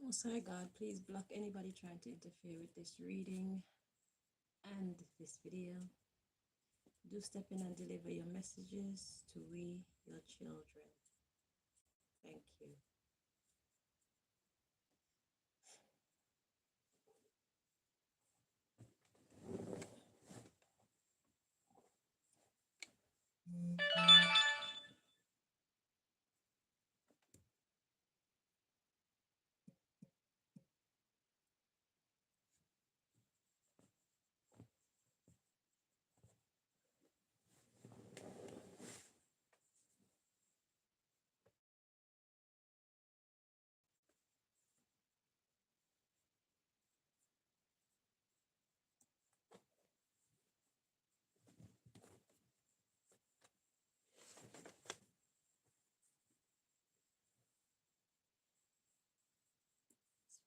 Most High God, please block anybody trying to interfere with this reading and this video. Do step in and deliver your messages to we, your children. Thank you.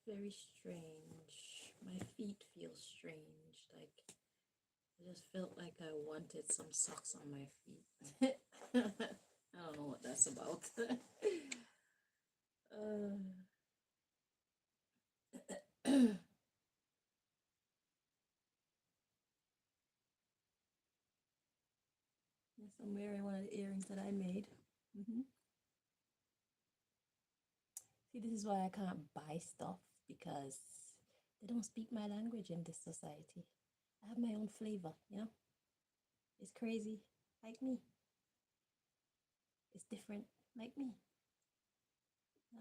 Very strange. My feet feel strange. Like I just felt like I wanted some socks on my feet. I don't know what that's about. Yes, I'm wearing one of the earrings that I made. See, this is why I can't buy stuff, because they don't speak my language in this society. I have my own flavor, you know? It's crazy, like me. It's different, like me. You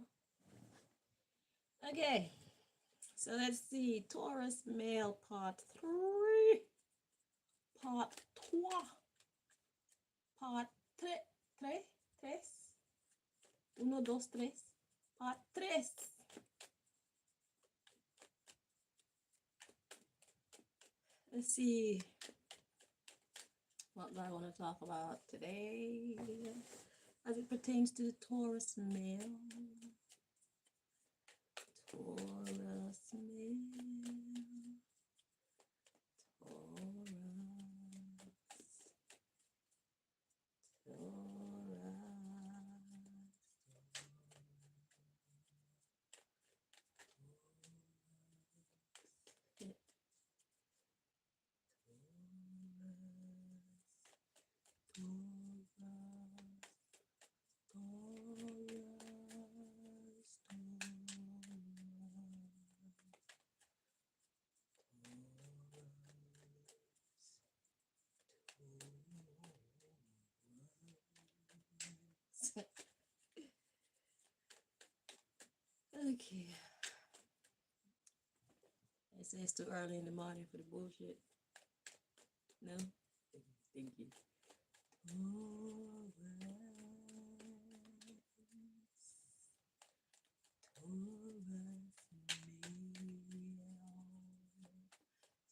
know? Okay, so let's see. Taurus male part 3. Part 3. Part 3. 3. 3. 1, 2, 3. Part 3. Let's see what I want to talk about today as it pertains to the Taurus male. Taurus male. Okay. I say it's too early in the morning for the bullshit. No? Thank you.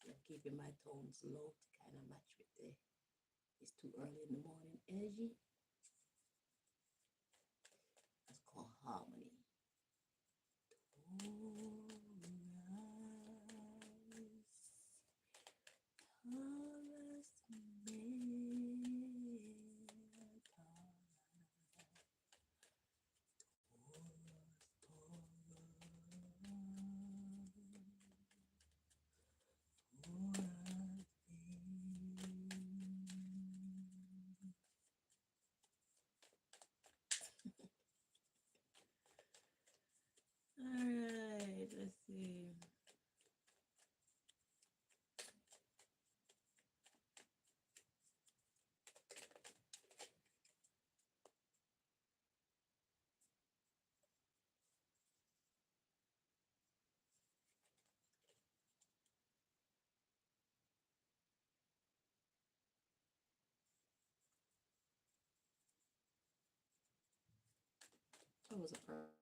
So I'm keeping my tones low to kind of match with the it's too early in the morning energy. That's called harmony. Alright, let's see. What was the first?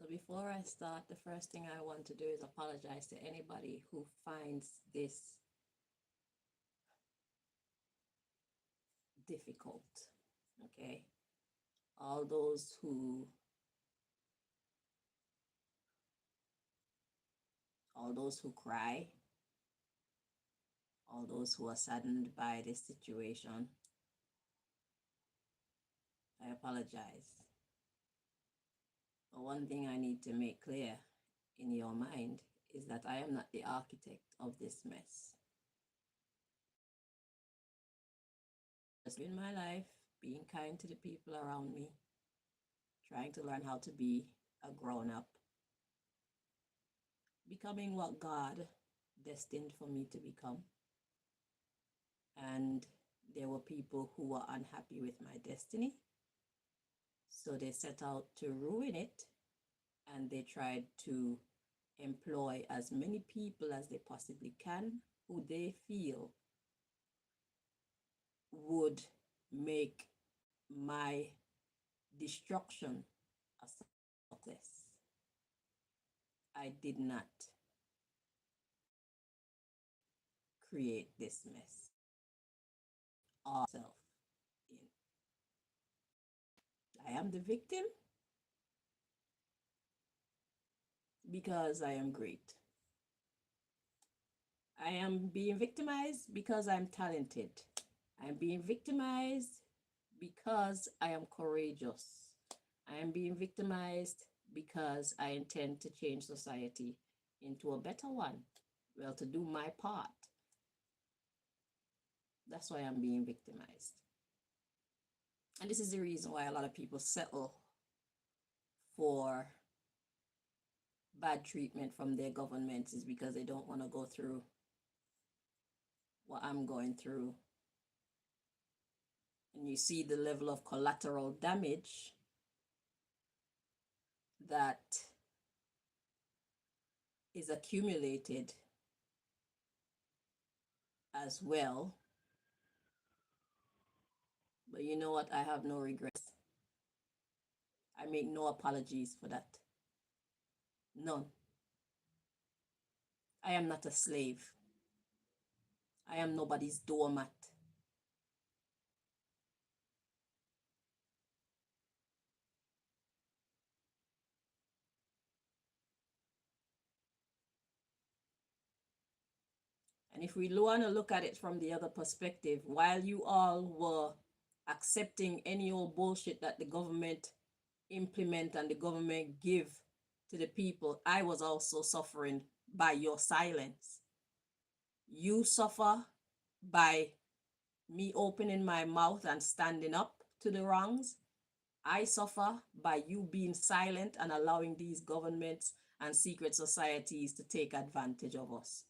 Before I start, the first thing I want to do is apologize to anybody who finds this difficult. Okay? All those who cry, all those who are saddened by this situation, I apologize. But one thing I need to make clear in your mind is that I am not the architect of this mess. Just in my life, being kind to the people around me, trying to learn how to be a grown-up, becoming what God destined for me to become. And there were people who were unhappy with my destiny, so they set out to ruin it, and they tried to employ as many people as they possibly can who they feel would make my destruction a success. I did not create this mess myself in. I am the victim because I am great. I am being victimized because I'm talented. I'm being victimized because I am courageous. I am being victimized because I intend to change society into a better one. Well, to do my part. That's why I'm being victimized. And this is the reason why a lot of people settle for bad treatment from their governments, is because they don't want to go through what I'm going through. And you see the level of collateral damage that is accumulated as well. But you know what? I have no regrets. I make no apologies for that. None. I am not a slave. I am nobody's doormat. And if we want to look at it from the other perspective, while you all were accepting any old bullshit that the government implement and the government give to the people, I was also suffering by your silence. You suffer by me opening my mouth and standing up to the wrongs. I suffer by you being silent and allowing these governments and secret societies to take advantage of us.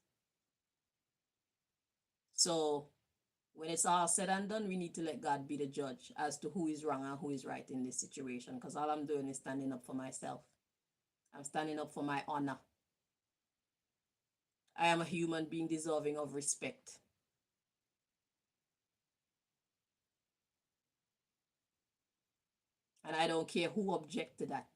So when it's all said and done, we need to let God be the judge as to who is wrong and who is right in this situation, because all I'm doing is standing up for myself. I'm standing up for my honor. I am a human being deserving of respect. And I don't care who object to that.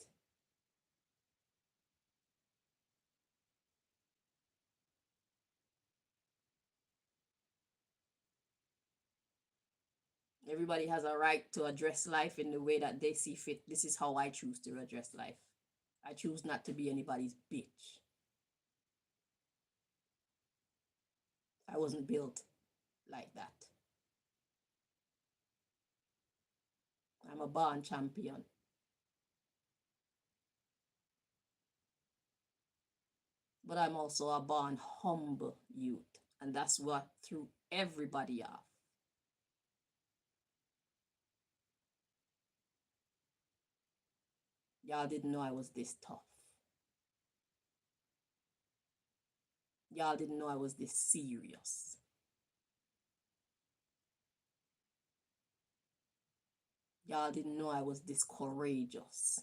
Everybody has a right to address life in the way that they see fit. This is how I choose to address life. I choose not to be anybody's bitch. I wasn't built like that. I'm a born champion. But I'm also a born humble youth. And that's what threw everybody off. Y'all didn't know I was this tough. Y'all didn't know I was this serious. Y'all didn't know I was this courageous.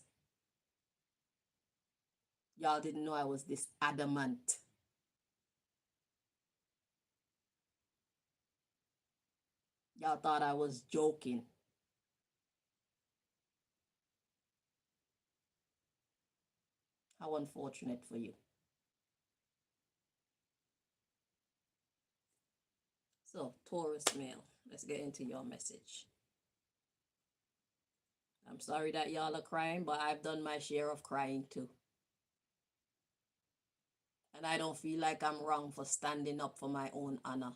Y'all didn't know I was this adamant. Y'all thought I was joking. How unfortunate for you. So, Taurus male, let's get into your message. I'm sorry that y'all are crying, but I've done my share of crying too. And I don't feel like I'm wrong for standing up for my own honor.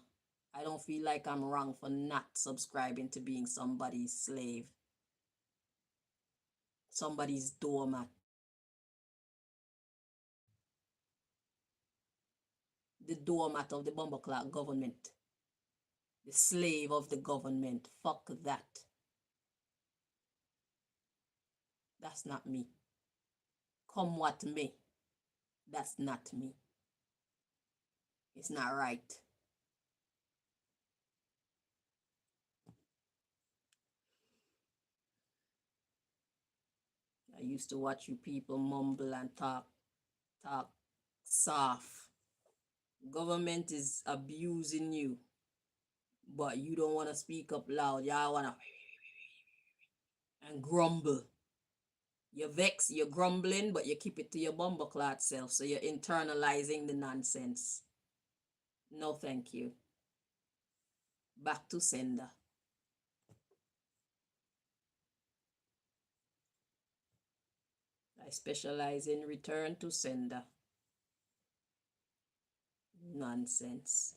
I don't feel like I'm wrong for not subscribing to being somebody's slave, somebody's doormat. The doormat of the bumbleclot government, the slave of the government. Fuck that. That's not me. Come what may. That's not me. It's not right. I used to watch you people mumble and talk soft. Government is abusing you, but you don't want to speak up loud. Y'all want to and grumble. You're vexed, you're grumbling, but you keep it to your bumbleclot self, so you're internalizing the nonsense. No, thank you. Back to sender. I specialize in return to sender. Nonsense.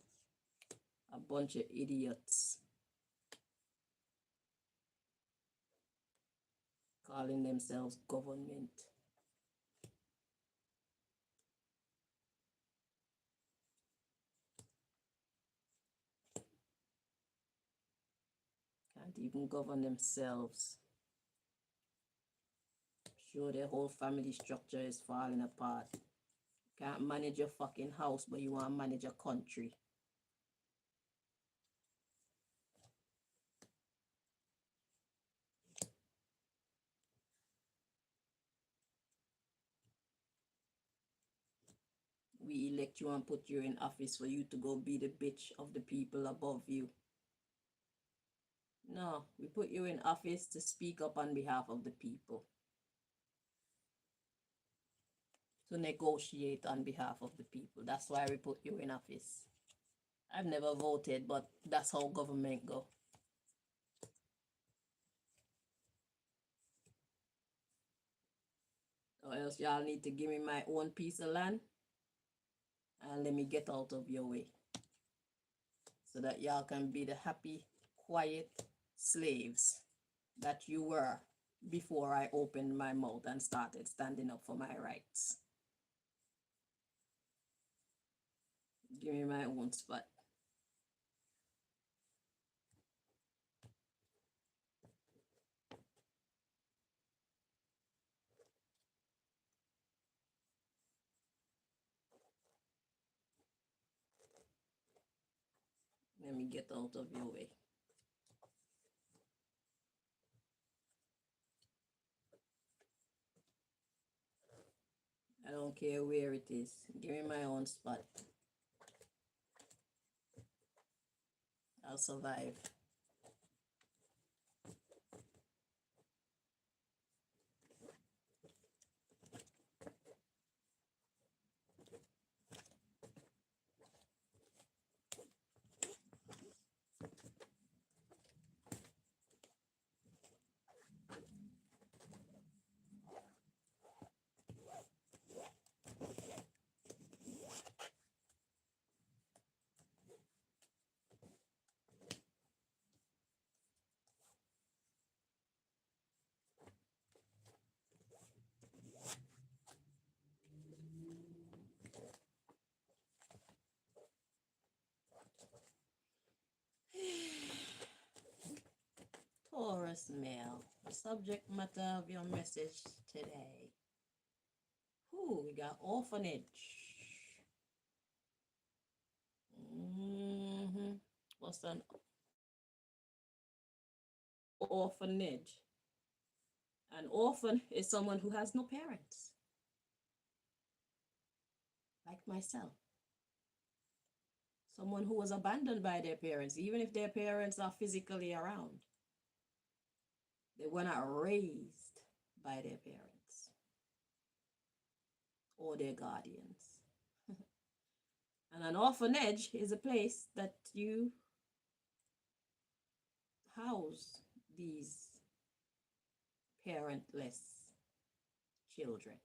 A bunch of idiots. Calling themselves government. Can't even govern themselves. Sure, their whole family structure is falling apart. Can't manage your fucking house, but you want to manage a country. We elect you and put you in office for you to go be the bitch of the people above you. No, we put you in office to speak up on behalf of the people. To negotiate on behalf of the people. That's why we put you in office. I've never voted, but that's how government go. Or else y'all need to give me my own piece of land and let me get out of your way. So that y'all can be the happy, quiet slaves that you were before I opened my mouth and started standing up for my rights. Give me my own spot. Let me get out of your way. I don't care where it is. Give me my own spot. I'll survive. Taurus male, the subject matter of your message today. Ooh, we got orphanage. What's an orphanage? An orphan is someone who has no parents, like myself. Someone who was abandoned by their parents, even if their parents are physically around. They were not raised by their parents. or their guardians. And an orphanage is a place that you house these parentless children.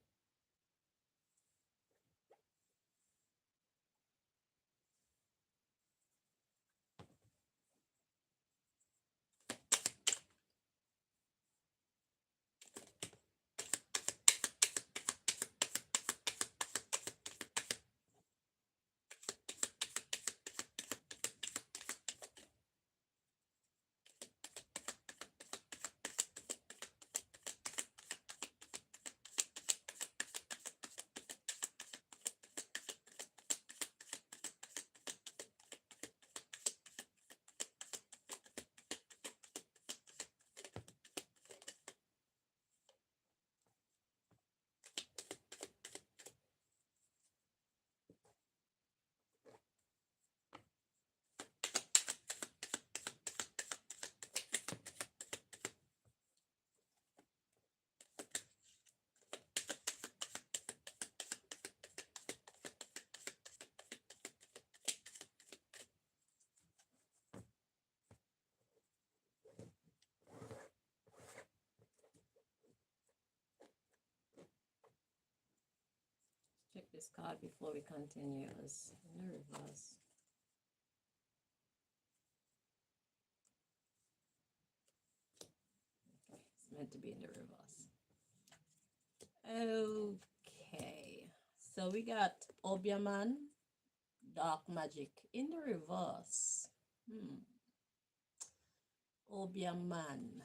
Check this card before we continue. It's in the reverse. Okay, it's meant to be in the reverse. Okay, so we got Obiaman, Dark Magic in the reverse. Obiaman.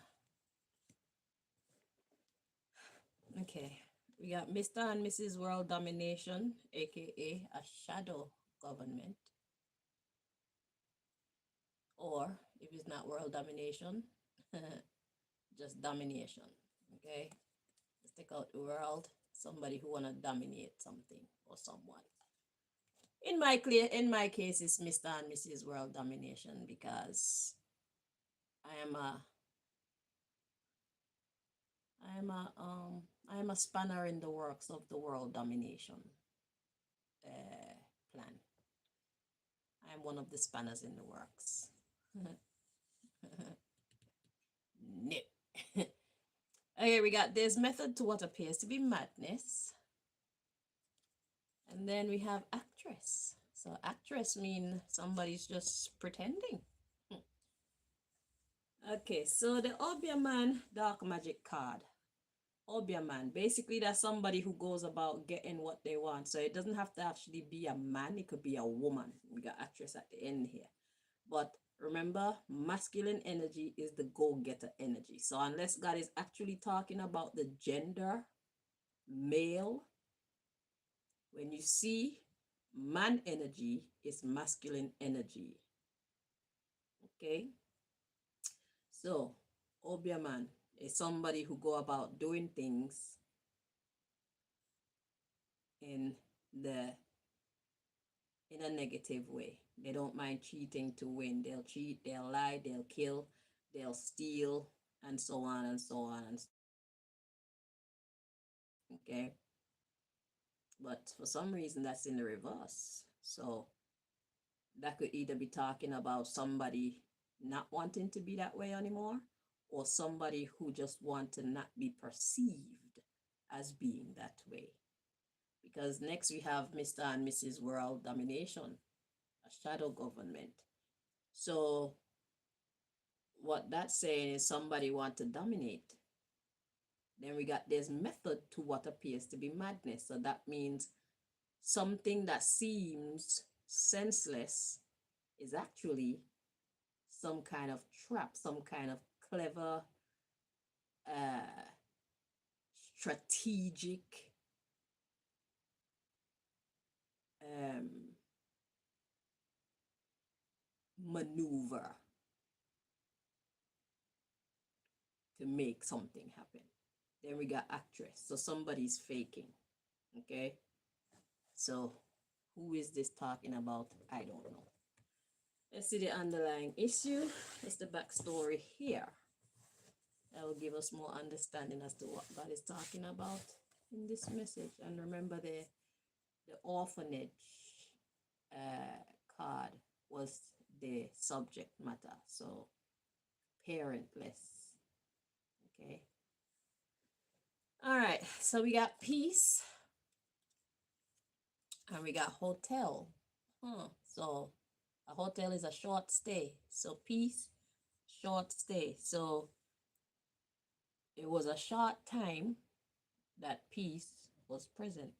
Okay, we got Mr. and Mrs. World Domination, aka a shadow government. Or if it's not world domination, just domination. Okay, let's take out the world. Somebody who wanna dominate something or someone. In my case, it's Mr. and Mrs. World Domination because I am a spanner in the works of the world domination plan. I'm one of the spanners in the works. No. Okay, we got this method to what appears to be madness. And then we have actress. So actress means somebody's just pretending. Okay, so the Obiaman Dark Magic card. Obiaman, basically that's somebody who goes about getting what they want. So it doesn't have to actually be a man, it could be a woman. We got actress at the end here. But remember, masculine energy is the go-getter energy. So unless God is actually talking about the gender, male, when you see man energy, is masculine energy. Okay? So, Obiaman is somebody who go about doing things in a negative way. They don't mind cheating to win. They'll cheat, they'll lie, they'll kill, they'll steal, and so on and so on. Okay? But for some reason, that's in the reverse. So that could either be talking about somebody not wanting to be that way anymore, or somebody who just want to not be perceived as being that way. Because next we have Mr. and Mrs. World Domination, a shadow government. So what that's saying is somebody want to dominate. Then we got this method to what appears to be madness. So that means something that seems senseless is actually some kind of trap, some kind of clever, strategic maneuver to make something happen. Then we got actress. So somebody's faking. Okay. So who is this talking about? I don't know. Let's see the underlying issue. It's the backstory here. That will give us more understanding as to what God is talking about. in this message. And remember, the orphanage card was the subject matter. So parentless. Okay. All right. So we got peace and we got hotel. So a hotel is a short stay. So peace, short stay. So it was a short time that peace was present.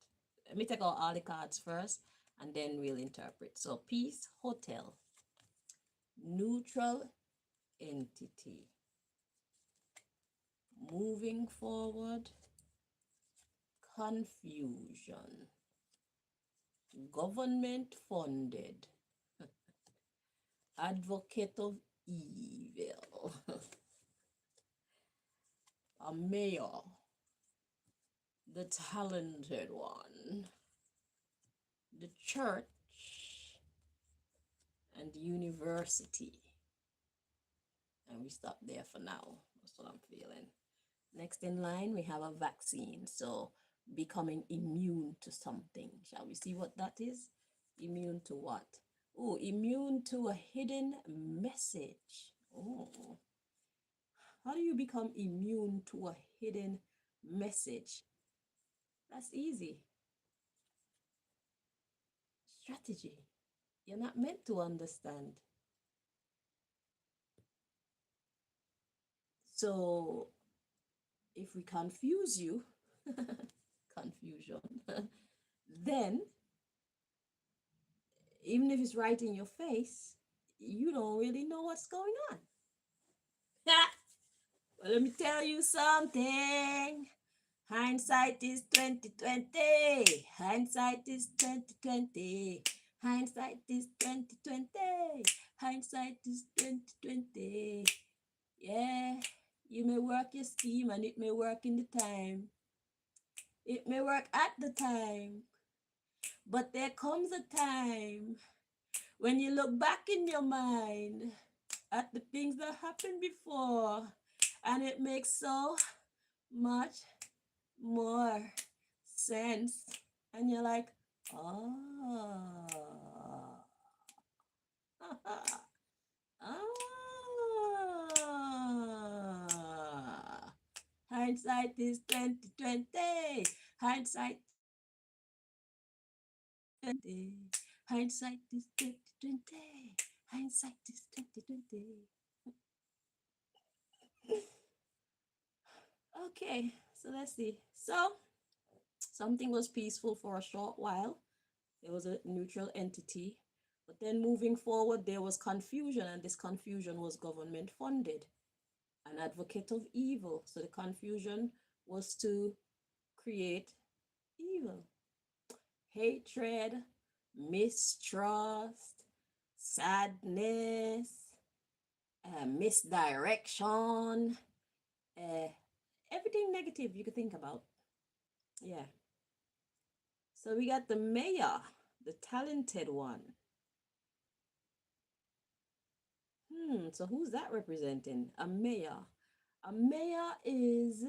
Let me take out all the cards first and then we'll interpret. So peace, hotel, neutral entity, moving forward, confusion, government funded, advocate of evil, a mayor, the talented one, the church, and the university. And we stop there for now. That's what I'm feeling. Next in line, we have a vaccine. So becoming immune to something. Shall we see what that is? Immune to what? Oh, immune to a hidden message. Oh, how do you become immune to a hidden message? That's easy. Strategy. You're not meant to understand. So if we confuse you, confusion, then even if it's right in your face, you don't really know what's going on. Well, let me tell you something. Hindsight is 2020. Hindsight is 2020. Hindsight is 2020. Hindsight is 2020. Yeah, you may work your scheme and it may work in the time. It may work at the time. But there comes a time when you look back in your mind at the things that happened before and it makes so much more sense. And you're like, oh. Ah. Hindsight is 2020. Hindsight 20. Hindsight is 2020. Hindsight is 2020. Okay, so let's see. So something was peaceful for a short while. There was a neutral entity. But then moving forward, there was confusion, and this confusion was government funded. An advocate of evil. So the confusion was to create evil, hatred, mistrust, sadness, misdirection, everything negative you could think about. Yeah. So we got the mayor, the talented one. So who's that representing? A mayor. A mayor is,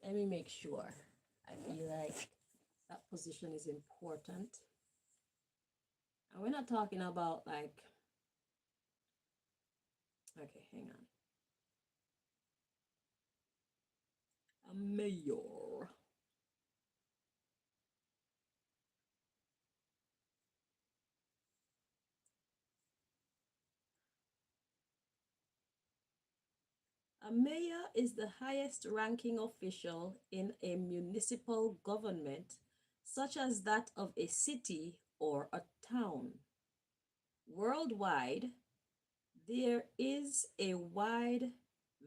let me make sure. I feel like that position is important. And we're not talking about like, okay, hang on. A mayor. A mayor is the highest ranking official in a municipal government, such as that of a city or a town. Worldwide, there is a wide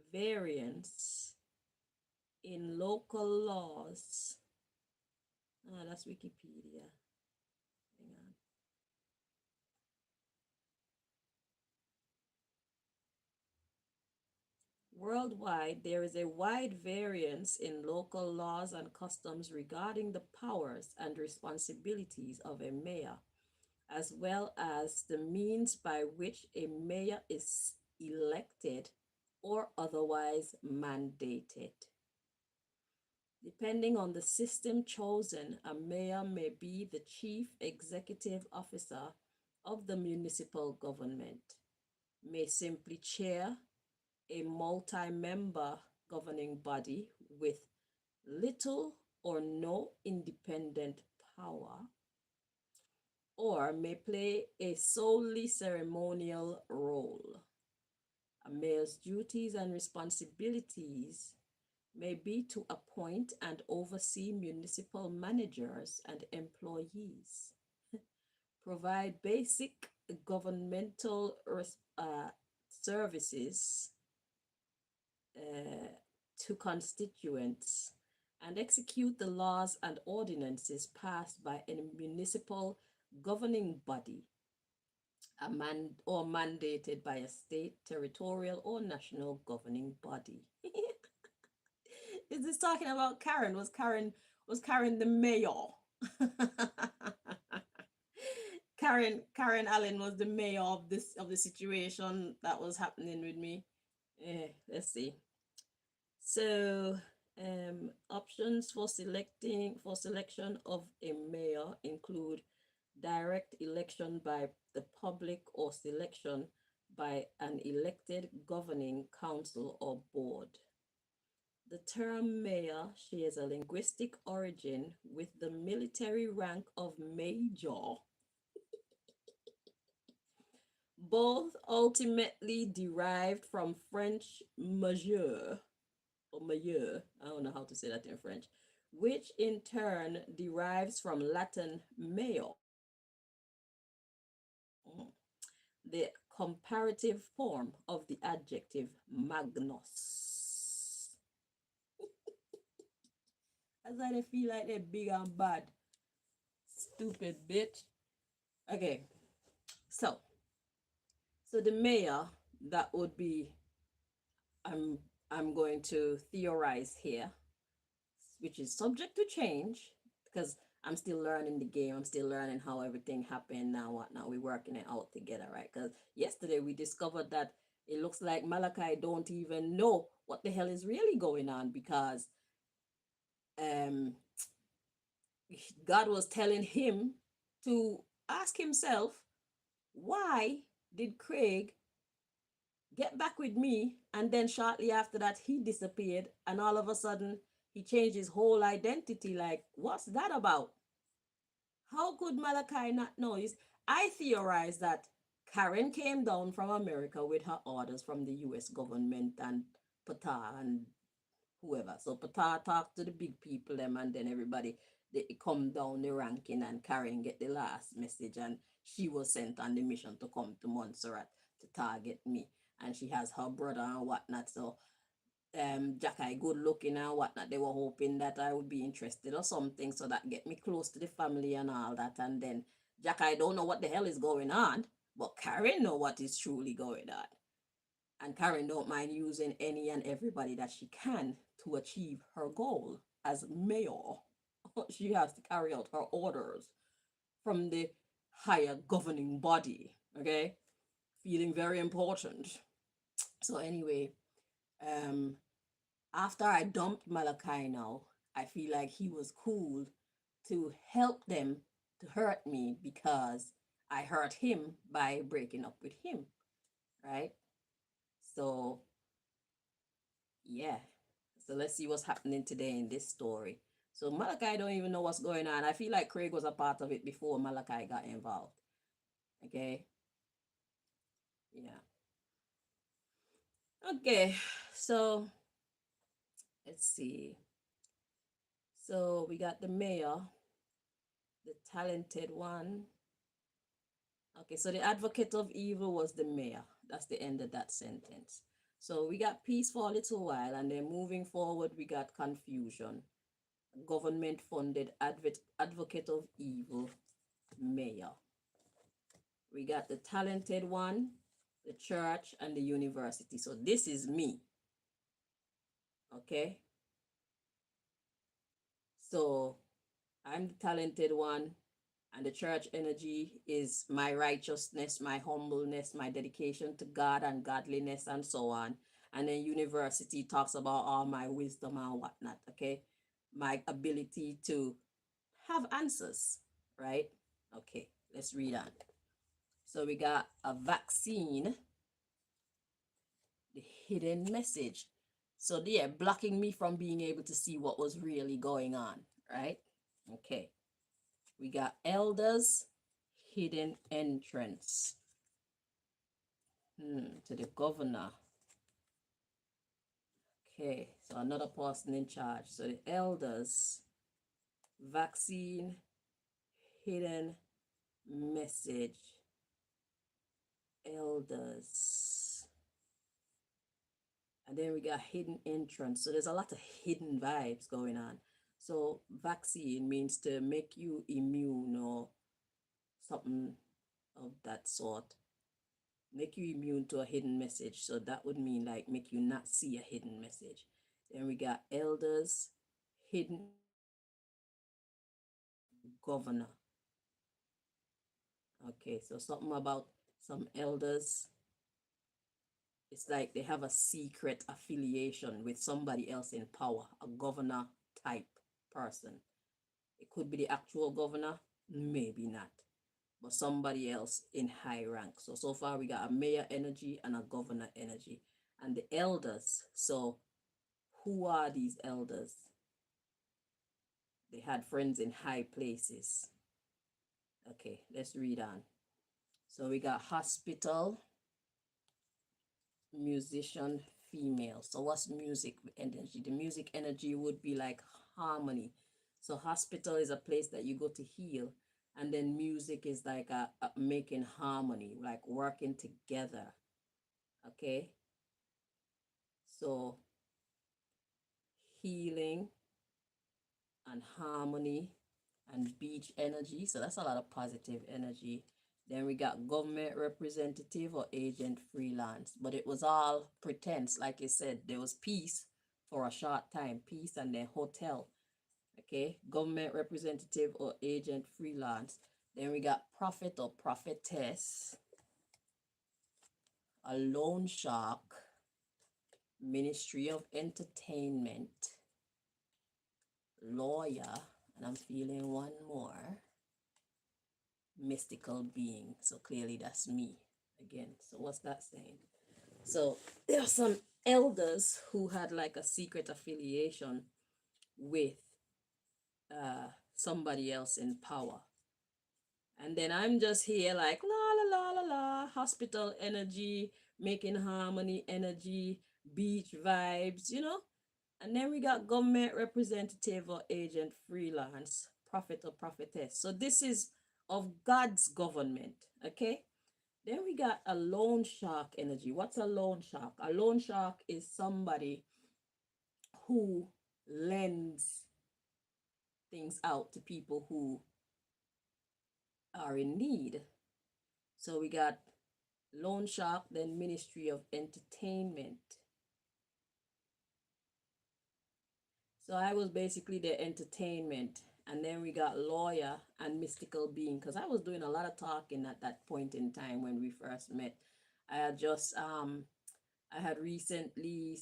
variance in local laws. Ah, that's Wikipedia. Hang on. Worldwide, there is a wide variance in local laws and customs regarding the powers and responsibilities of a mayor, as well as the means by which a mayor is elected or otherwise mandated. Depending on the system chosen, a mayor may be the chief executive officer of the municipal government, may simply chair a multi-member governing body with little or no independent power, or may play a solely ceremonial role. A mayor's duties and responsibilities may be to appoint and oversee municipal managers and employees, provide basic governmental services uh, to constituents, and execute the laws and ordinances passed by a municipal governing body or mandated by a state, territorial, or national governing body. Is this talking about Karen? Was Karen the mayor? Karen Allen was the mayor of the situation that was happening with me. Let's see. So options for selection of a mayor include direct election by the public or selection by an elected governing council or board. The term mayor shares a linguistic origin with the military rank of major, both ultimately derived from French major or mayor, I don't know how to say that in French, which in turn derives from Latin meo, the comparative form of the adjective magnus. That's why they feel like they're big and bad. Stupid bitch. Okay, so the mayor that would be I'm I'm going to theorize here, which is subject to change because I'm still learning the game. I'm still learning how everything happened now. Whatnot. We're working it out together, right? Because yesterday we discovered that it looks like Malachi don't even know what the hell is really going on because um God was telling him to ask himself, why did Craig get back with me? And then shortly after that, he disappeared. And all of a sudden, he changed his whole identity. Like, what's that about? How could Malachi not know? I theorize that Karen came down from America with her orders from the US government and Pata and whoever. So Pata talked to the big people them and then everybody they come down the ranking and Karen get the last message and she was sent on the mission to come to Montserrat to target me. And she has her brother and whatnot. So Jackie good looking and whatnot. They were hoping that I would be interested or something so that get me close to the family and all that. And then Jackie don't know what the hell is going on, but Karen know what is truly going on. And Karen don't mind using any and everybody that she can to achieve her goal as mayor. She has to carry out her orders from the higher governing body. Okay, feeling very important. So anyway, um, after I dumped Malachi now, I feel like he was cool to help them to hurt me because I hurt him by breaking up with him, right? So, yeah. So let's see what's happening today in this story. So Malachi don't even know what's going on. I feel like Craig was a part of it before Malachi got involved. Okay? Yeah. Okay. So let's see. So we got the mayor, the talented one. Okay, so the advocate of evil was the mayor. That's the end of that sentence. So we got peace for a little while, and then moving forward, we got confusion. Government funded advocate of evil, mayor. We got the talented one, the church, and the university. So this is me. Okay. So I'm the talented one, and the church energy is my righteousness, my humbleness, my dedication to God and godliness, and so on. And then university talks about all my wisdom and whatnot. Okay. my ability to have answers, right? Okay, let's read on. So we got a vaccine, the hidden message. So yeah, blocking me from being able to see what was really going on, right? Okay. We got elders, hidden entrance. To the governor. Okay, so another person in charge. So the elders, vaccine, hidden message, elders. And then we got hidden entrance. So there's a lot of hidden vibes going on. So vaccine means to make you immune or something of that sort. Make you immune to a hidden message. So that would mean like make you not see a hidden message. Then we got elders, hidden governor. Okay, so something about some elders. It's like they have a secret affiliation with somebody else in power, a governor type person. It could be the actual governor, maybe not, but somebody else in high rank. So far we got a mayor energy and a governor energy. And the elders. So who are these elders? They had friends in high places. Okay, let's read on. So we got hospital, musician, female. So what's music energy? The music energy would be like harmony. So hospital is a place that you go to heal. And then music is like a making harmony, like working together. Okay. So healing and harmony and beach energy. So that's a lot of positive energy. Then we got government representative or agent freelance. But it was all pretense. Like I said, there was peace for a short time. Peace and then hotel. Okay. Government representative or agent freelance. Then we got prophet or prophetess. A loan shark. Ministry of Entertainment. Lawyer. And I'm feeling one more. Mystical being. So clearly that's me again. So what's that saying? So there are some elders who had like a secret affiliation with somebody else in power. And then I'm just here like la la la la la, hospital energy, making harmony energy, beach vibes, you know. And then we got government representative or agent freelance, prophet or prophetess. So this is of God's government, okay? Then we got a loan shark energy. What's a loan shark? A loan shark is somebody who lends things out to people who are in need. So we got loan shark, then Ministry of Entertainment. So I was basically the entertainment. And then we got lawyer and mystical being, because I was doing a lot of talking at that point in time when we first met. I had just I had recently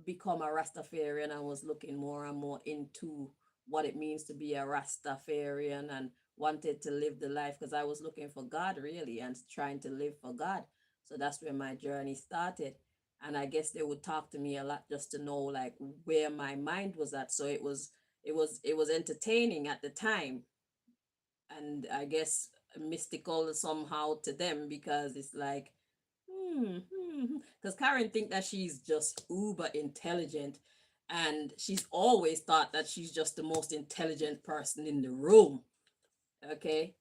become a Rastafarian and was looking more and more into what it means to be a Rastafarian and wanted to live the life because I was looking for God really and trying to live for God. So that's where my journey started. And I guess they would talk to me a lot just to know like where my mind was at. So it was entertaining at the time. And I guess mystical somehow to them because it's like because Karen think that she's just uber intelligent and she's always thought that she's just the most intelligent person in the room. Okay.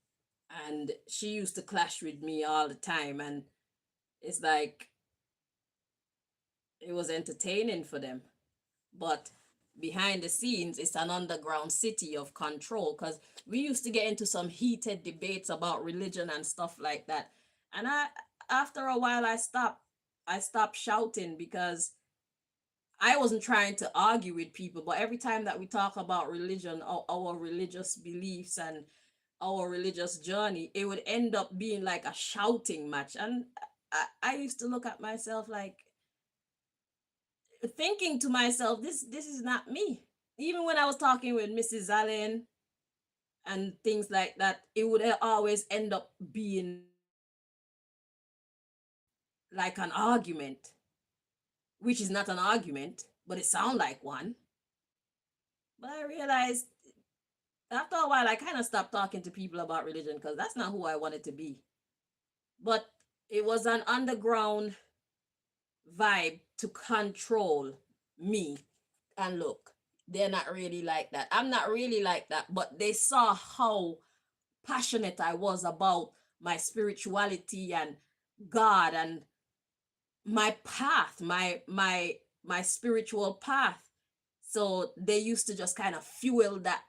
And she used to clash with me all the time. And it's like it was entertaining for them. But behind the scenes, it's an underground city of control because we used to get into some heated debates about religion and stuff like that. And after a while, I stopped shouting because I wasn't trying to argue with people, but every time that we talk about religion, our religious beliefs and our religious journey, it would end up being like a shouting match. And I used to look at myself like, thinking to myself, this is not me. Even when I was talking with Mrs. Allen and things like that, it would always end up being like an argument, which is not an argument, but it sounds like one. But I realized after a while, I kind of stopped talking to people about religion because that's not who I wanted to be. But it was an underground vibe to control me. And look, they're not really like that. I'm not really like that, but they saw how passionate I was about my spirituality and God and my path, my spiritual path. So they used to just kind of fuel that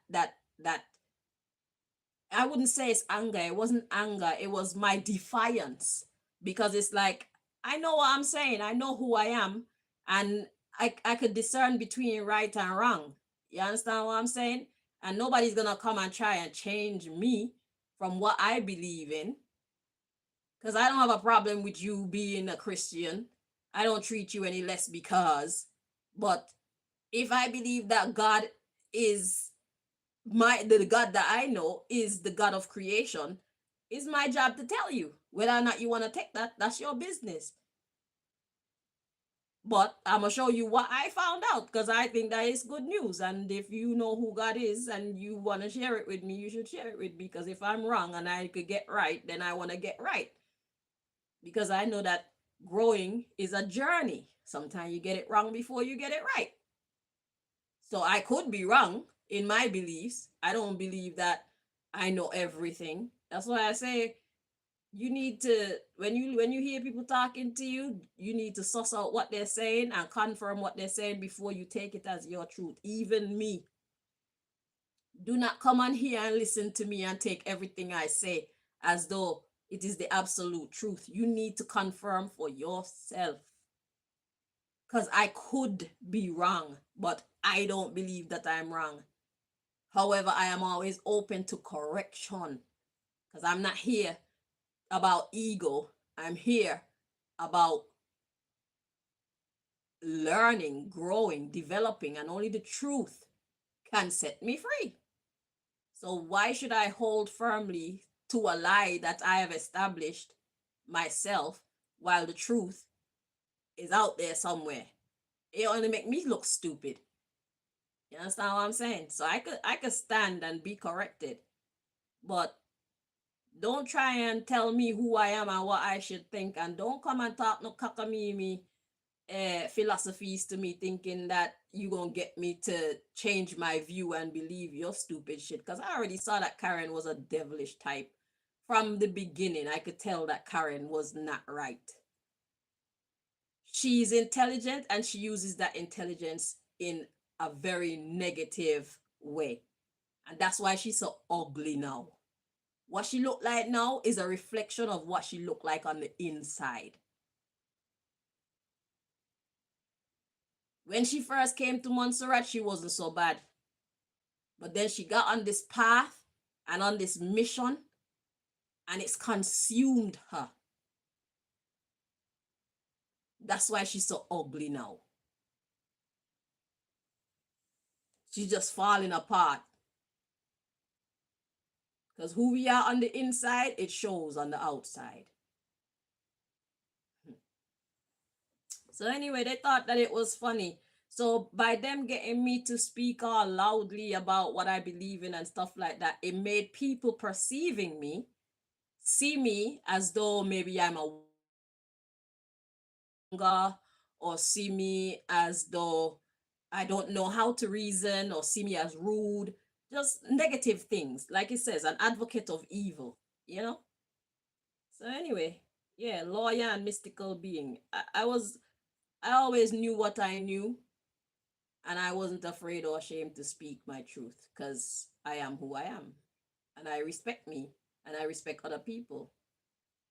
I wouldn't say it's anger. It wasn't anger. It was my defiance, because it's like, I know what I'm saying. I know who I am, and I could discern between right and wrong. You understand what I'm saying? And nobody's gonna come and try and change me from what I believe in. Because I don't have a problem with you being a Christian. I don't treat you any less because. But if I believe that God is the God that I know is the God of creation, it's my job to tell you. Whether or not you want to take that, that's your business. But I'm gonna show you what I found out, because I think that is good news. And if you know who God is and you want to share it with me, you should share it with me. Because if I'm wrong and I could get right, then I want to get right. Because I know that growing is a journey. Sometimes you get it wrong before you get it right. So I could be wrong in my beliefs. I don't believe that I know everything. That's why I say you need to, when you hear people talking to you, you need to suss out what they're saying and confirm what they're saying before you take it as your truth. Even me. Do not come on here and listen to me and take everything I say as though it is the absolute truth. You need to confirm for yourself. Because I could be wrong, but I don't believe that I'm wrong. However, I am always open to correction, because I'm not here about ego. I'm here about learning, growing, developing, and only the truth can set me free. So why should I hold firmly to a lie that I have established myself while the truth is out there somewhere? It only make me look stupid. You understand what I'm saying? So I could stand and be corrected, but don't try and tell me who I am and what I should think, and don't come and talk no cockamamie philosophies to me, thinking that you gonna get me to change my view and believe your stupid shit. Because I already saw that Karen was a devilish type from the beginning. I could tell that Karen was not right. She's intelligent and she uses that intelligence in a very negative way, and that's why she's so ugly now. What she look like now is a reflection of what she looked like on the inside. When she first came to Montserrat, she wasn't so bad. But then she got on this path and on this mission, and it's consumed her. That's why she's so ugly now. She's just falling apart. Because who we are on the inside, it shows on the outside. So anyway, they thought that it was funny. So by them getting me to speak all loudly about what I believe in and stuff like that, it made people perceiving me see me as though maybe I'm a wanga, or see me as though I don't know how to reason, or see me as rude, just negative things. Like it says, an advocate of evil, you know? So anyway, yeah, lawyer and mystical being. I always knew what I knew, and I wasn't afraid or ashamed to speak my truth, because I am who I am, and I respect me, and I respect other people.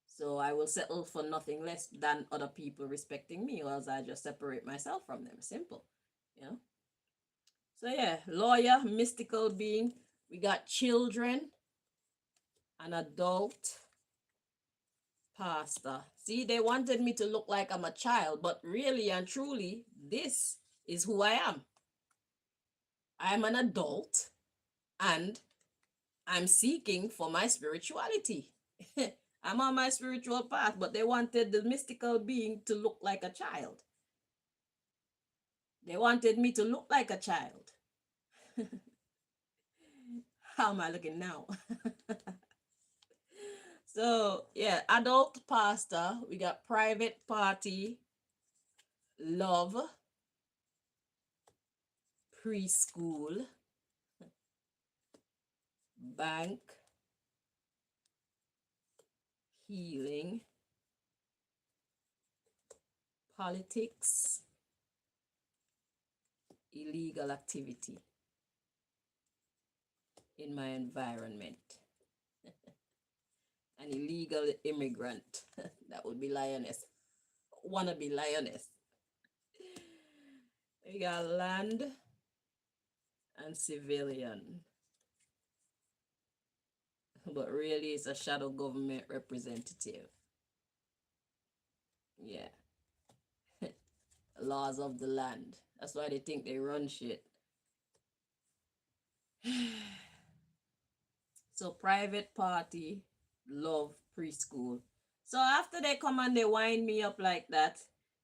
So I will settle for nothing less than other people respecting me, or else I just separate myself from them. Simple, you know. So yeah, lawyer, mystical being. We got children, an adult, pastor. See, they wanted me to look like I'm a child, but really and truly, this is who I am. I'm an adult and I'm seeking for my spirituality. I'm on my spiritual path, but they wanted the mystical being to look like a child. They wanted me to look like a child. How am I looking now? So, yeah, adult pastor, we got private party, love, preschool, bank, healing, politics, illegal activity in my environment. An illegal immigrant. That would be lioness. Wanna be lioness. We got land and civilian. But really it's a shadow government representative. Yeah. Laws of the land. That's why they think they run shit. So private party, love, preschool. So after they come and they wind me up like that,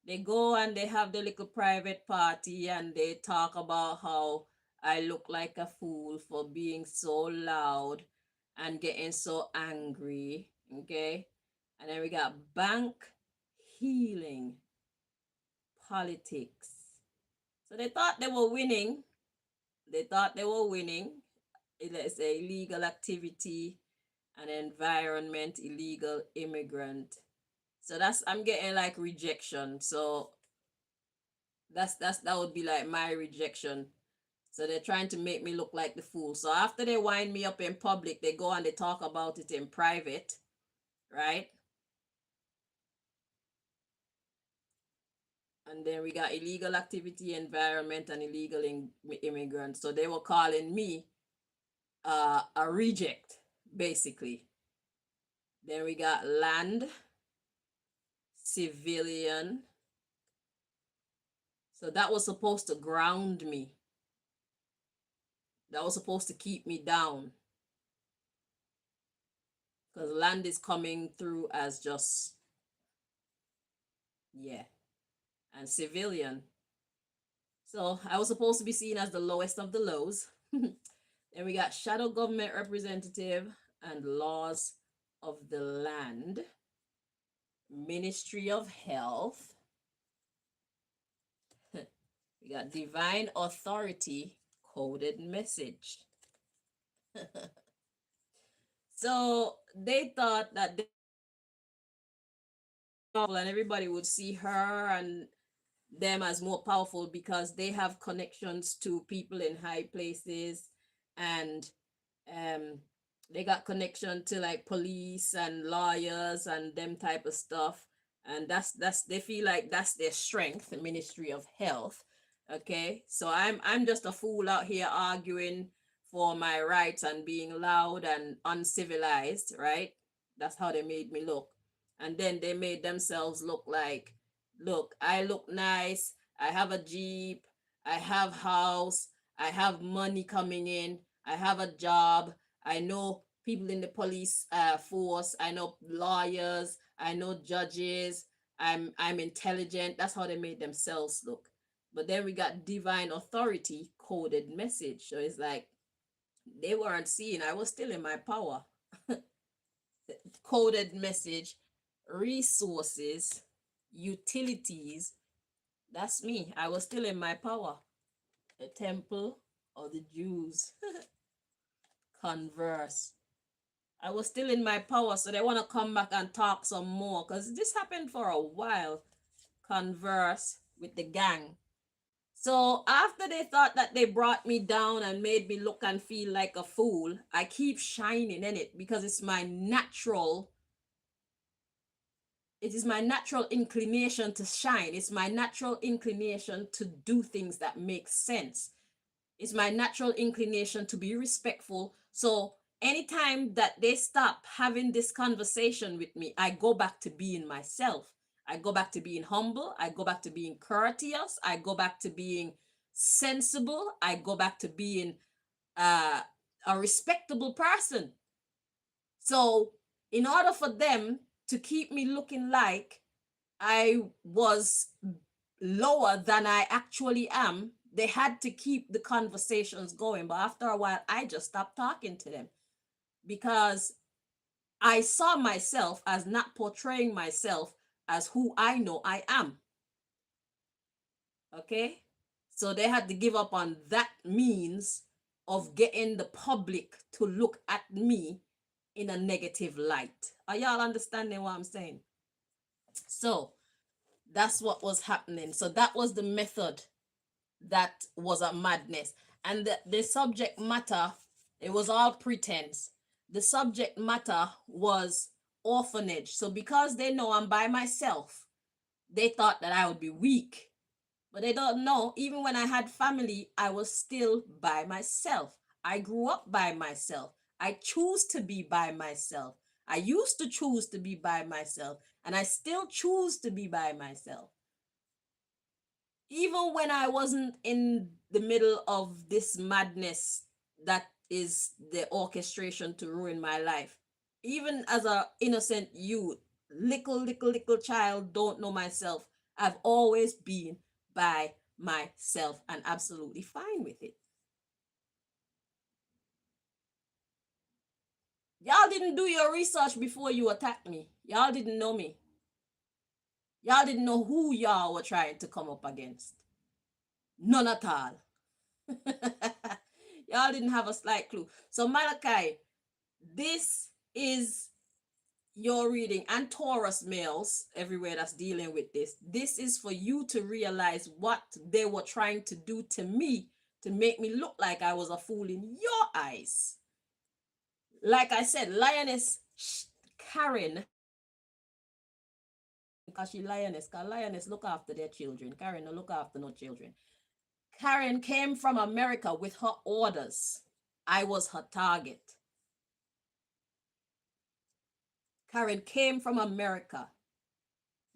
they go and they have the little private party and they talk about how I look like a fool for being so loud and getting so angry. Okay. And then we got bank, healing, politics. So they thought they were winning. They thought they were winning. It's a illegal activity, an environment, illegal immigrant. So that's, I'm getting like rejection. So that would be like my rejection. So they're trying to make me look like the fool. So after they wind me up in public, they go and they talk about it in private, right? And then we got illegal activity, environment, and illegal immigrant. So they were calling me a reject, basically. Then we got land, civilian. So that was supposed to ground me. That was supposed to keep me down. Because land is coming through as just, yeah. And civilian. So I was supposed to be seen as the lowest of the lows. Then we got shadow government representative and laws of the land. Ministry of Health. We got divine authority, coded message. So they thought that and everybody would see her and them as more powerful because they have connections to people in high places, and they got connection to like police and lawyers and them type of stuff, and that's they feel like that's their strength, the Ministry of Health. Okay, so I'm just a fool out here arguing for my rights and being loud and uncivilized, right? That's how they made me look. And then they made themselves look like, look, I look nice, I have a Jeep, I have house, I have money coming in, I have a job, I know people in the police force, I know lawyers, I know judges, I'm intelligent. That's how they made themselves look. But then we got divine authority, coded message. So it's like they weren't seeing I was still in my power. Coded message, resources, utilities. That's me. I was still in my power. The temple or the Jews. Converse. I was still in my power, so they want to come back and talk some more because this happened for a while. Converse with the gang. So after they thought that they brought me down and made me look and feel like a fool, I keep shining in it because it's my natural. It is my natural inclination to shine. It's my natural inclination to do things that make sense. It's my natural inclination to be respectful. So anytime that they stop having this conversation with me, I go back to being myself. I go back to being humble. I go back to being courteous. I go back to being sensible. I go back to being uh, a respectable person. So, in order for them to keep me looking like I was lower than I actually am, they had to keep the conversations going. But after a while, I just stopped talking to them because I saw myself as not portraying myself as who I know I am. Okay? So they had to give up on that means of getting the public to look at me in a negative light. Are y'all understanding what I'm saying? So that's what was happening. So that was the method that was a madness. And the subject matter, it was all pretense. The subject matter was orphanage. So because they know I'm by myself, they thought that I would be weak. But they don't know, even when I had family, I was still by myself. I grew up by myself. I choose to be by myself. I used to choose to be by myself, and I still choose to be by myself. Even when I wasn't in the middle of this madness that is the orchestration to ruin my life, even as a innocent youth, little child, don't know myself, I've always been by myself and absolutely fine with it. Y'all didn't do your research before you attacked me. Y'all didn't know me. Y'all didn't know who y'all were trying to come up against. None at all. Y'all didn't have a slight clue. So Malachi, this is your reading, and Taurus males everywhere that's dealing with this. This is for you to realize what they were trying to do to me to make me look like I was a fool in your eyes. Like I said, Lioness Karen, because she lioness, because lioness look after their children. Karen no look after no children. Karen came from America with her orders. I was her target. Karen came from America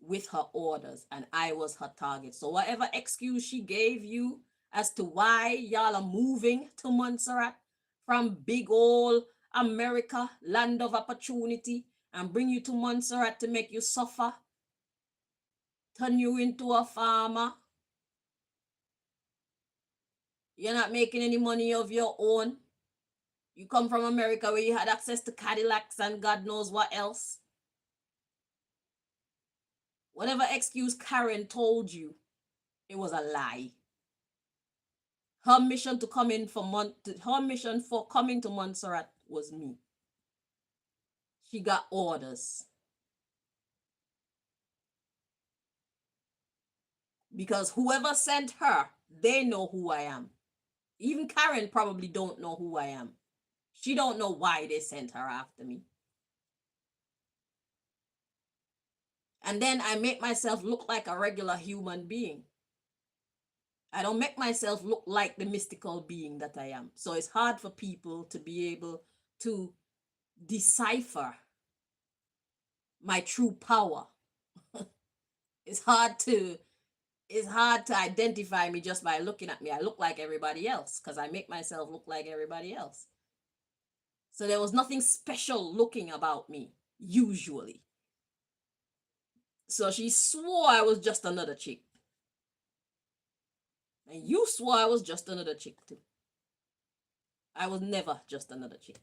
with her orders, and I was her target. So whatever excuse she gave you as to why y'all are moving to Montserrat from big old America, land of opportunity, and bring you to Montserrat to make you suffer, turn you into a farmer. You're not making any money of your own. You come from America where you had access to Cadillacs and God knows what else. Whatever excuse Karen told you, it was a lie. Her mission to come in for her mission for coming to Montserrat was me. She got orders. Because whoever sent her, they know who I am. Even Karen probably don't know who I am. She don't know why they sent her after me. And then I make myself look like a regular human being. I don't make myself look like the mystical being that I am. So it's hard for people to be able to decipher my true power. it's hard to identify me just by looking at me. I look like everybody else because I make myself look like everybody else. So there was nothing special looking about me, usually. So she swore I was just another chick. And you swore I was just another chick too. I was never just another chick.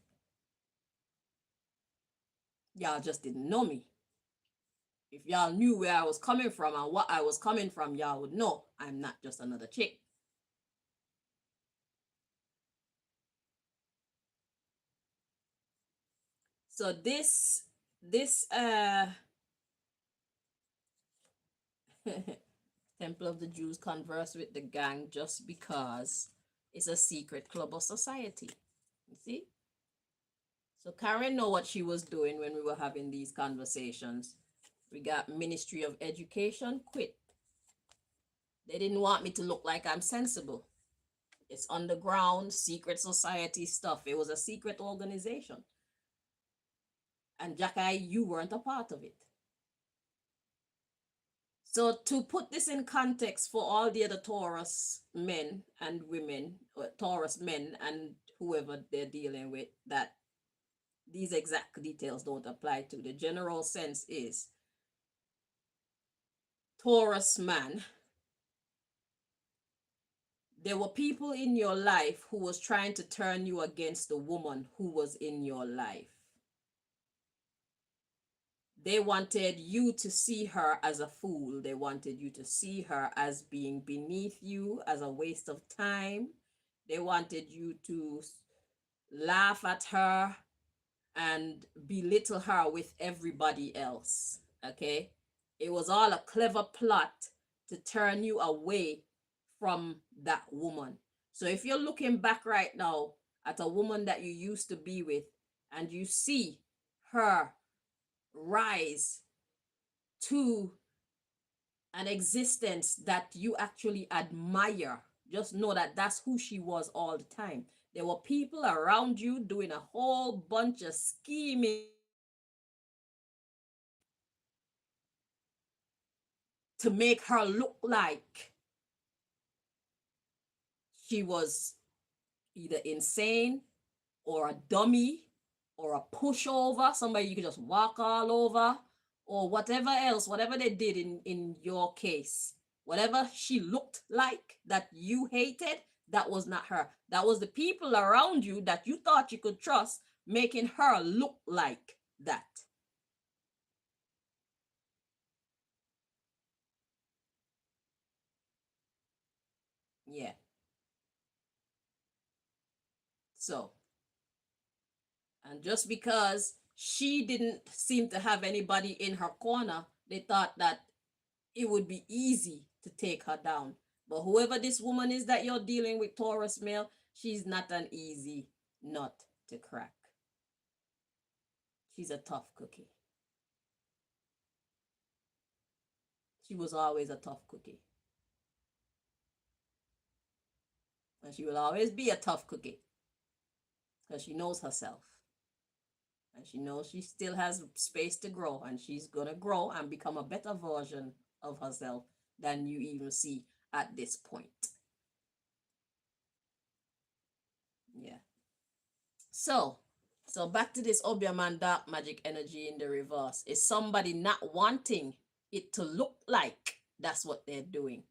Y'all just didn't know me. If y'all knew where I was coming from and what I was coming from, y'all would know I'm not just another chick. So this Temple of the Jews converse with the gang just because it's a secret club or society. You see? So Karen know what she was doing when we were having these conversations. We got Ministry of Education quit. They didn't want me to look like I'm sensible. It's underground, secret society stuff. It was a secret organization. And Jackie, you weren't a part of it. So to put this in context for all the other Taurus men and women, or Taurus men and whoever they're dealing with, that these exact details don't apply to. The general sense is Taurus man, there were people in your life who was trying to turn you against the woman who was in your life. They wanted you to see her as a fool. They wanted you to see her as being beneath you, as a waste of time. They wanted you to laugh at her and belittle her with everybody else. Okay? It was all a clever plot to turn you away from that woman. So if you're looking back right now at a woman that you used to be with and you see her rise to an existence that you actually admire, just know that that's who she was all the time. There were people around you doing a whole bunch of scheming to make her look like she was either insane or a dummy or a pushover, somebody you could just walk all over, or whatever else, whatever they did in your case, whatever she looked like that you hated, that was not her. That was the people around you that you thought you could trust, making her look like that. Yeah. So, and just because she didn't seem to have anybody in her corner, they thought that it would be easy to take her down. But whoever this woman is that you're dealing with, Taurus male, she's not an easy nut to crack. She's a tough cookie. She was always a tough cookie. And she will always be a tough cookie because she knows herself. And she knows she still has space to grow, and she's going to grow and become a better version of herself than you even see at this point. Yeah. So back to this Obeahman dark magic energy in the reverse. Is somebody not wanting it to look like that's what they're doing.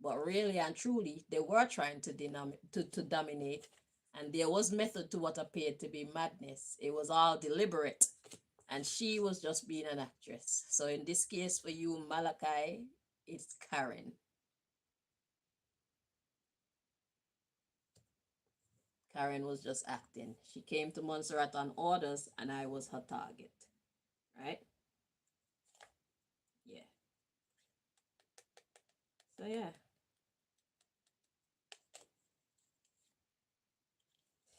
But really and truly, they were trying to dominate, and there was method to what appeared to be madness. It was all deliberate, and she was just being an actress. So in this case for you, Malachi, it's Karen. Karen was just acting. She came to Montserrat on orders, and I was her target. Right? Yeah. So yeah.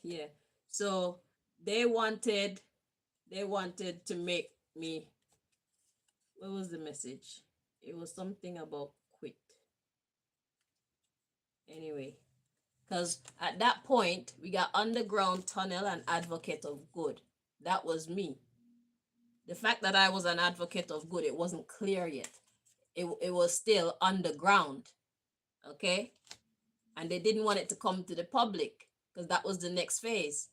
Yeah. So they wanted to make me, what was the message? It was something about quit. Anyway, because at that point we got underground tunnel and advocate of good. That was me. The fact that I was an advocate of good, it wasn't clear yet. It was still underground. Okay? And they didn't want it to come to the public because that was the next phase.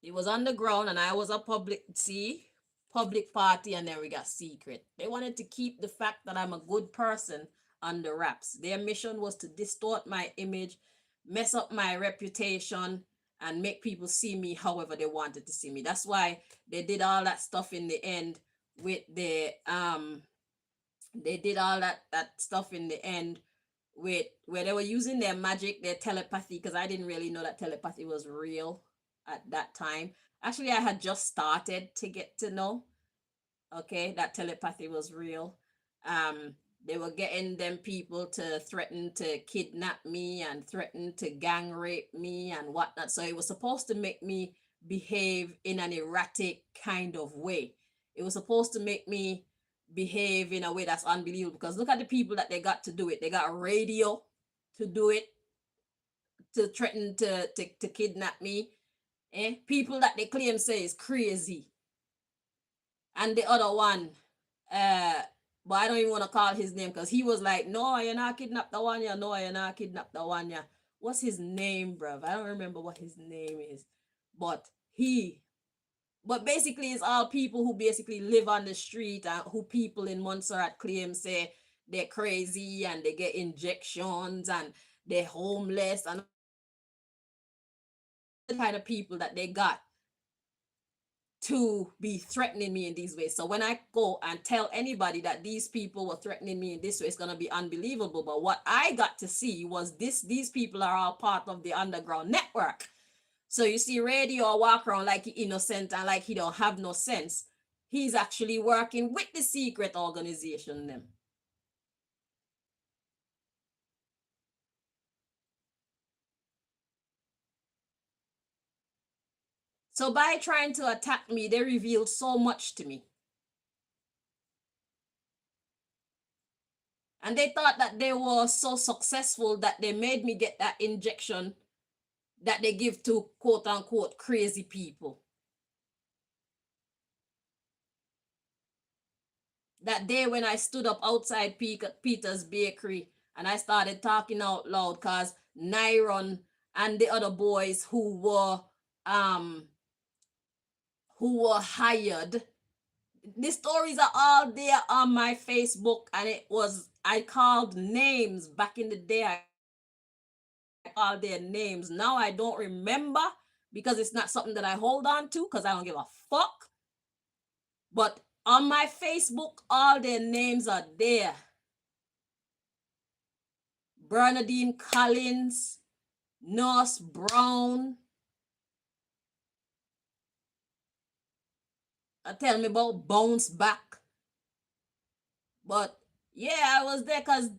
It was underground and I was a public party, and then we got secret. They wanted to keep the fact that I'm a good person under wraps. Their mission was to distort my image, mess up my reputation, and make people see me however they wanted to see me. That's why they did all that stuff in the end with the they did all that stuff in the end with where they were using their magic, their telepathy, because I didn't really know that telepathy was real at that time. Actually, I had just started to get to know, okay, that telepathy was real. They were getting them people to threaten to kidnap me and threaten to gang rape me and whatnot. So it was supposed to make me behave in an erratic kind of way. It was supposed to make me behave in a way that's unbelievable, because look at the people that they got to do it. They got radio to do it. to threaten to kidnap me. People that they claim say is crazy. And the other one, uh, but I don't even want to call his name because he was like, no, you're not kidnapped the one, yeah. No, you're not kidnapped the one, yeah. What's his name, bruv? I don't remember what his name is. But but basically it's all people who basically live on the street and who people in Montserrat claim say they're crazy and they get injections and they're homeless and the kind of people that they got to be threatening me in these ways. So when I go and tell anybody that these people were threatening me in this way, it's going to be unbelievable. But what I got to see was these people are all part of the underground network. So you see Radio walk around like he innocent and like he don't have no sense. He's actually working with the secret organization them. So by trying to attack me, they revealed so much to me. And they thought that they were so successful that they made me get that injection that they give to quote unquote crazy people. That day when I stood up outside Peter's bakery and I started talking out loud because Nyron and the other boys um who were hired, the stories are all there on my Facebook, and I called names back in the day. I called their names. Now I don't remember because it's not something that I hold on to because I don't give a fuck. But on my Facebook, all their names are there. Bernadine Collins, Norse Brown. Tell me about Bounce Back. But yeah, I was there because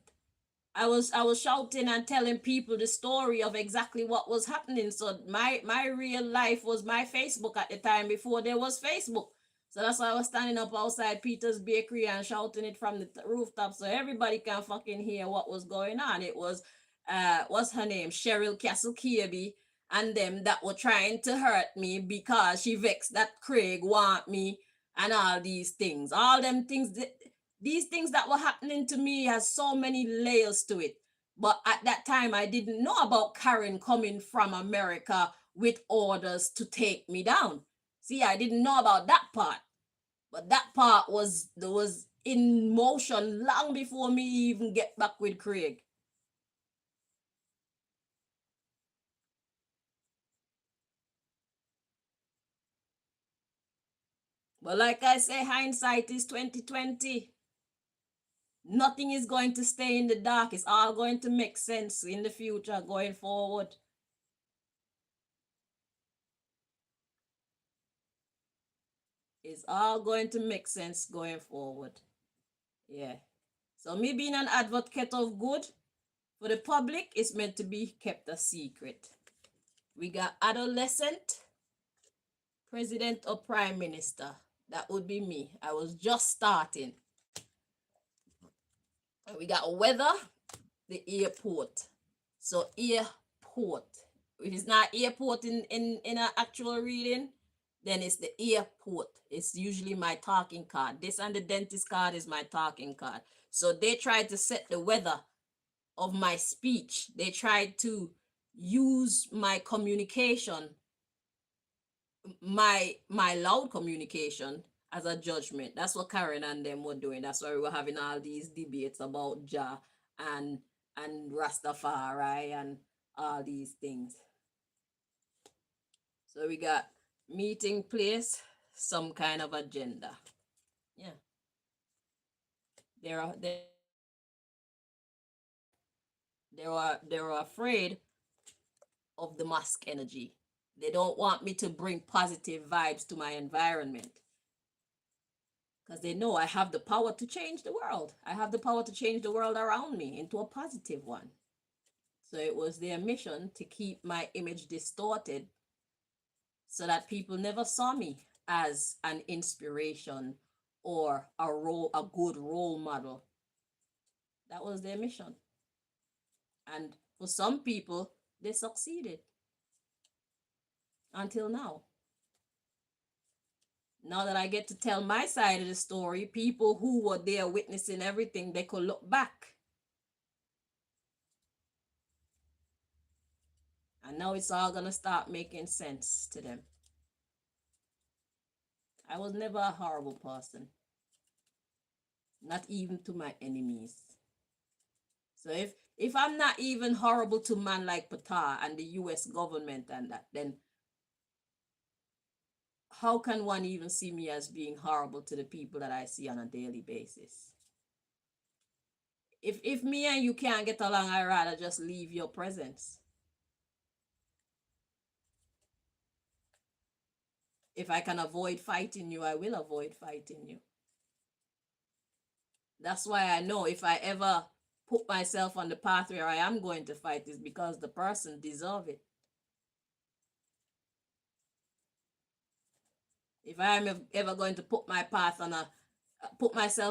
I was shouting and telling people the story of exactly what was happening. So my real life was my Facebook at the time before there was Facebook. So that's why I was standing up outside Peter's bakery and shouting it from the rooftop so everybody can fucking hear what was going on. It was what's her name? Cheryl Castle Kirby and them that were trying to hurt me because she vexed that Craig want me and all these things. All them things these things that were happening to me has so many layers to it. But at that time, I didn't know about Karen coming from America with orders to take me down. See, I didn't know about that part. But that part was in motion long before me even get back with Craig. But like I say, hindsight is 2020. Nothing is going to stay in the dark. It's all going to make sense in the future going forward. It's all going to make sense going forward. Yeah. So me being an advocate of good for the public is meant to be kept a secret. We got adolescent, president or prime minister. That would be me. I was just starting. We got weather, the airport. So airport. If it's not airport in an actual reading, then it's the airport. It's usually my talking card. This and the dentist card is my talking card. So they tried to set the weather of my speech. They tried to use my communication, my loud communication as a judgment. That's what Karen and them were doing. That's why we were having all these debates about Jah and Rastafari and all these things. So we got meeting place, some kind of agenda. Yeah. They were afraid of the mask energy. They don't want me to bring positive vibes to my environment because they know I have the power to change the world. I have the power to change the world around me into a positive one. So it was their mission to keep my image distorted so that people never saw me as an inspiration or a good role model. That was their mission. And for some people, They succeeded until now. Now that I get to tell my side of the story, people who were there witnessing everything, they could look back. And now it's all going to start making sense to them. I was never a horrible person. Not even to my enemies. So if I'm not even horrible to man like Pata and the US government and that, then how can one even see me as being horrible to the people that I see on a daily basis? If me and you can't get along, I'd rather just leave your presence. If I can avoid fighting you, I will avoid fighting you. That's why I know if I ever put myself on the path where I am going to fight is because the person deserves it. If I'm ever going to put myself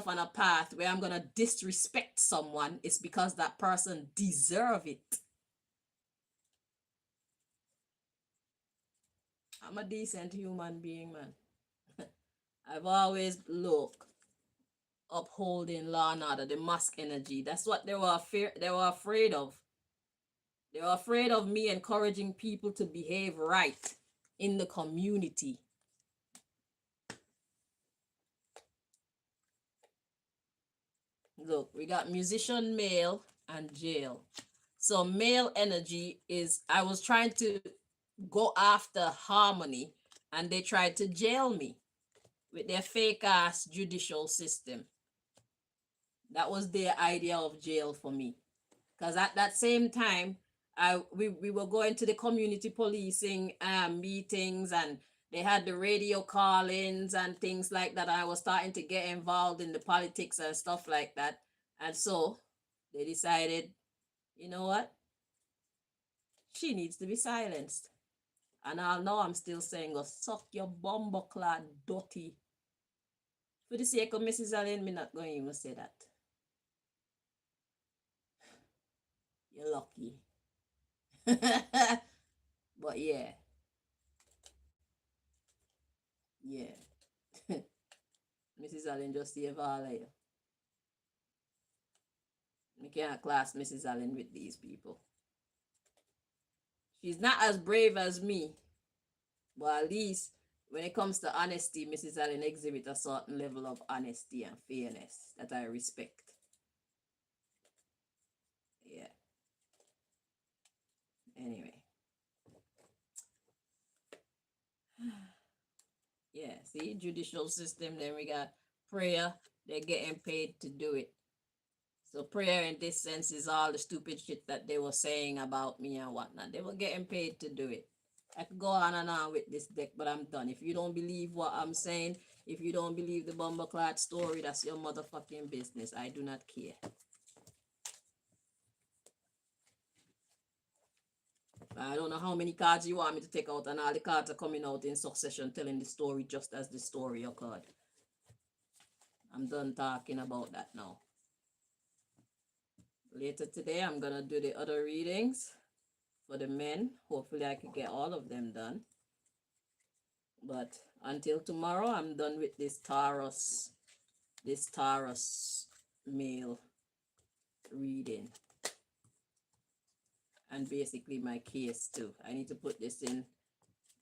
on a path where I'm going to disrespect someone, it's because that person deserves it. I'm a decent human being, man. I've always looked upholding law and order, the mask energy. That's what they were afraid of. They were afraid of me encouraging people to behave right in the community. Look, we got musician, male, and jail. So male energy is, I was trying to go after harmony, and they tried to jail me with their fake ass judicial system. That was their idea of jail for me. Because at that same time, we were going to the community policing meetings, and they had the radio call-ins and things like that. I was starting to get involved in the politics and stuff like that. And so they decided, you know what? She needs to be silenced. And I know I'm still saying, go suck your bumbo clad dirty. For the sake of Mrs. Allen, me not going to even say that. You're lucky. But yeah. Yeah. Mrs. Allen just save all of you. We can't class Mrs. Allen with these people. She's not as brave as me, but at least when it comes to honesty, Mrs. Allen exhibits a certain level of honesty and fairness that I respect. Yeah. Anyway. Yeah, see, judicial system, then we got prayer, they're getting paid to do it. So prayer in this sense is all the stupid shit that they were saying about me and whatnot. They were getting paid to do it. I could go on and on with this deck, but I'm done. If you don't believe what I'm saying, if you don't believe the Bumbleclad story, that's your motherfucking business. I do not care. I don't know how many cards you want me to take out, and all the cards are coming out in succession telling the story just as the story occurred. I'm done talking about that now. Later today, I'm going to do the other readings for the men. Hopefully, I can get all of them done. But until tomorrow, I'm done with this Taurus male reading. And basically my case too. I need to put this in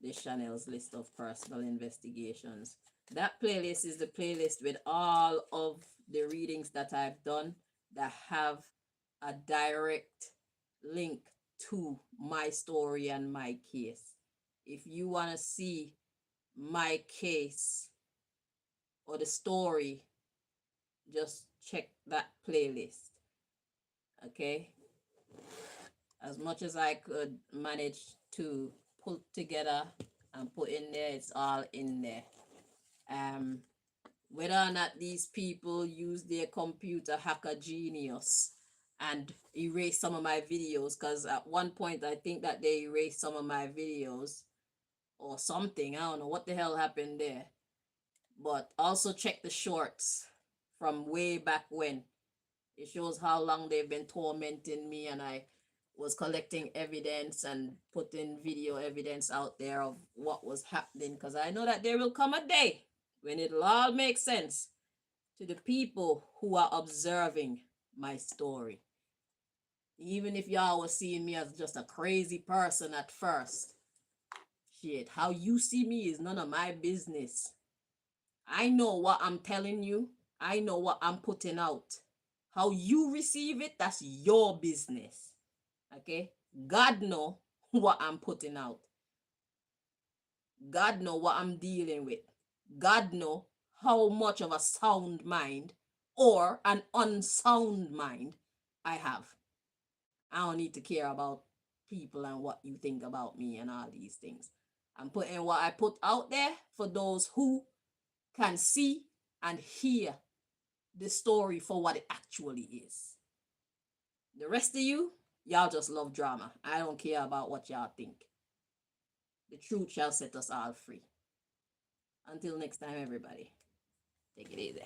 the Chanel's list of personal investigations. That playlist is the playlist with all of the readings that I've done that have a direct link to my story and my case. If you want to see my case or the story, just check that playlist. Okay? As much as I could manage to put together and put in there, it's all in there. Whether or not these people use their computer hacker genius and erase some of my videos, because at one point I think that they erased some of my videos or something. I don't know what the hell happened there. But also check the shorts from way back when. It shows how long they've been tormenting me, and I was collecting evidence and putting video evidence out there of what was happening, because I know that there will come a day when it'll all make sense to the people who are observing my story. Even if y'all was seeing me as just a crazy person at first, shit, how you see me is none of my business. I know what I'm telling you. I know what I'm putting out. How you receive it, that's your business. Okay? God know what I'm putting out. God know what I'm dealing with. God know how much of a sound mind or an unsound mind I have. I don't need to care about people and what you think about me and all these things. I'm putting what I put out there for those who can see and hear the story for what it actually is. The rest of you, y'all just love drama. I don't care about what y'all think. The truth shall set us all free. Until next time, everybody, take it easy.